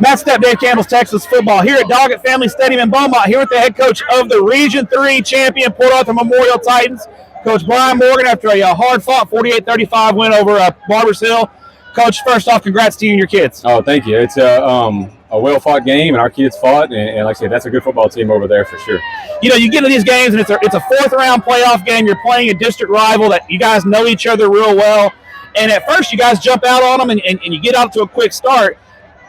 Matt Stepp, Dave Campbell's Texas football here at Doggett Family Stadium in Beaumont, here with the head coach of the Region 3 champion Port Arthur Memorial Titans, Coach Brian Morgan, after a hard-fought 48-35 win over Barbers Hill. Coach, first off, congrats to you and your kids. Oh, thank you. It's a well-fought game, and our kids fought, and like I said, that's a good football team over there for sure. You know, you get into these games, and it's a fourth-round playoff game. You're playing a district rival that you guys know each other real well, and at first you guys jump out on them, and you get out to a quick start.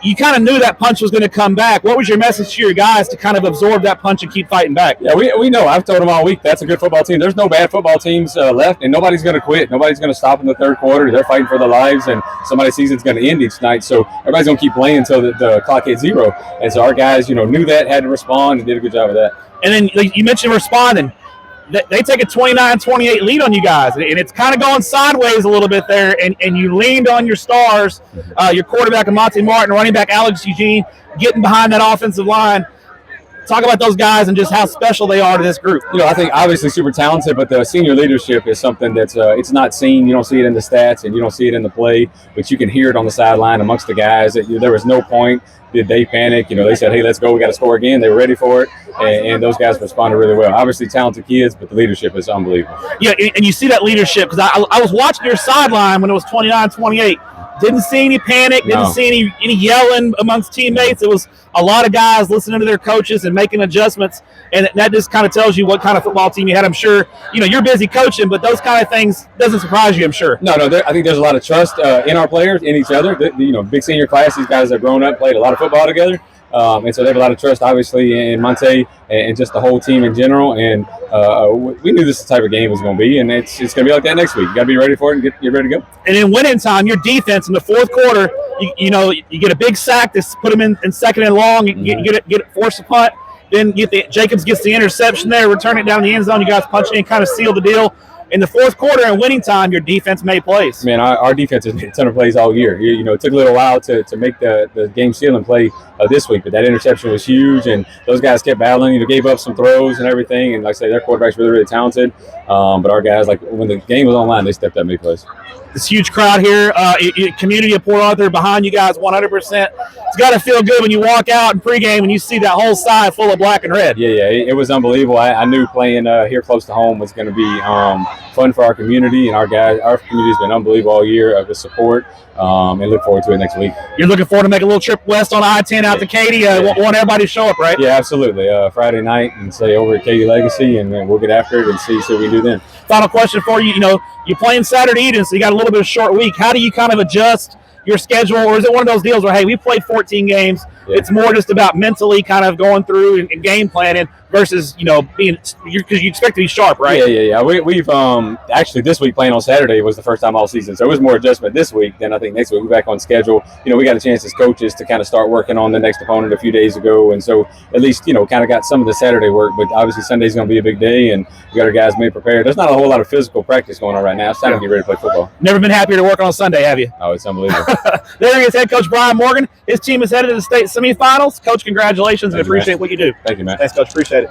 You kind of knew that punch was going to come back. What was your message to your guys to kind of absorb that punch and keep fighting back? Yeah, we know. I've told them all week that's a good football team. There's no bad football teams left, and nobody's going to quit. Nobody's going to stop in the third quarter. They're fighting for their lives, and somebody's season's going to end each night. So everybody's going to keep playing until the clock hits zero. And so our guys, knew that, had to respond, and did a good job of that. And then you mentioned responding. They take a 29-28 lead on you guys, and it's kind of going sideways a little bit there, and you leaned on your stars, your quarterback, Monty Martin, running back, Alex Eugene, getting behind that offensive line. Talk about those guys and just how special they are to this group. I think obviously super talented, but the senior leadership is something that's it's not seen. You don't see it in the stats, and you don't see it in the play, but you can hear it on the sideline amongst the guys. There was no point did they panic. They said, hey, let's go. We got to score again. They were ready for it, and those guys responded really well. Obviously talented kids, but the leadership is unbelievable. Yeah, and you see that leadership because I was watching your sideline when it was 29-28. Didn't see any panic, didn't see any yelling amongst teammates. It was a lot of guys listening to their coaches and making adjustments, and that just kind of tells you what kind of football team you had. I'm sure, you're busy coaching, but those kind of things doesn't surprise you, I'm sure. No, I think there's a lot of trust in our players, in each other. Big senior class, these guys have grown up, played a lot of football together. And so they have a lot of trust, obviously, in Monte and just the whole team in general. And we knew this type of game was going to be, and it's going to be like that next week. You got to be ready for it and get ready to go. And in winning time, your defense in the fourth quarter, you get a big sack to put them in second and long. You get it, force a punt. Then Jacobs gets the interception there, return it down the end zone. You guys punch in and kind of seal the deal. In the fourth quarter and winning time, your defense made plays. Man, our defense has made a ton of plays all year. It took a little while to make the game-sealing play this week, but that interception was huge, and those guys kept battling. Gave up some throws and everything, and like I say, their quarterback's really, really talented. But our guys, when the game was online, they stepped up and made plays. This huge crowd here, community of Port Arthur behind you guys 100%. It's got to feel good when you walk out in pregame and you see that whole side full of black and red. Yeah, it was unbelievable. I knew playing here close to home was going to be fun for our community, and our community's been unbelievable all year with support, and look forward to it next week. You're looking forward to make a little trip west on I-10 out to Katy. Want everybody to show up, right? Yeah, absolutely. Friday night and say over at Katy Legacy, and then we'll get after it and see what we can do then. Final question for you. You're playing Saturday evening, so you got a little bit of a short week. How do you kind of adjust your schedule, or is it one of those deals where, hey, we played 14 games, it's more just about mentally kind of going through and game planning versus, being – because you expect to be sharp, right? Yeah. We've actually this week playing on Saturday was the first time all season, so it was more adjustment this week than I think next week. We're back on schedule. We got a chance as coaches to kind of start working on the next opponent a few days ago, and so at least, kind of got some of the Saturday work, but obviously Sunday's going to be a big day, and we got our guys made prepared. There's not a whole lot of physical practice going on right now. It's time to get ready to play football. Never been happier to work on Sunday, have you? Oh, it's unbelievable. There he is, head coach Brian Morgan. His team is headed to the state semifinals. Coach, congratulations, and appreciate what you do. Thank you, man. Thanks, Coach. Appreciate it.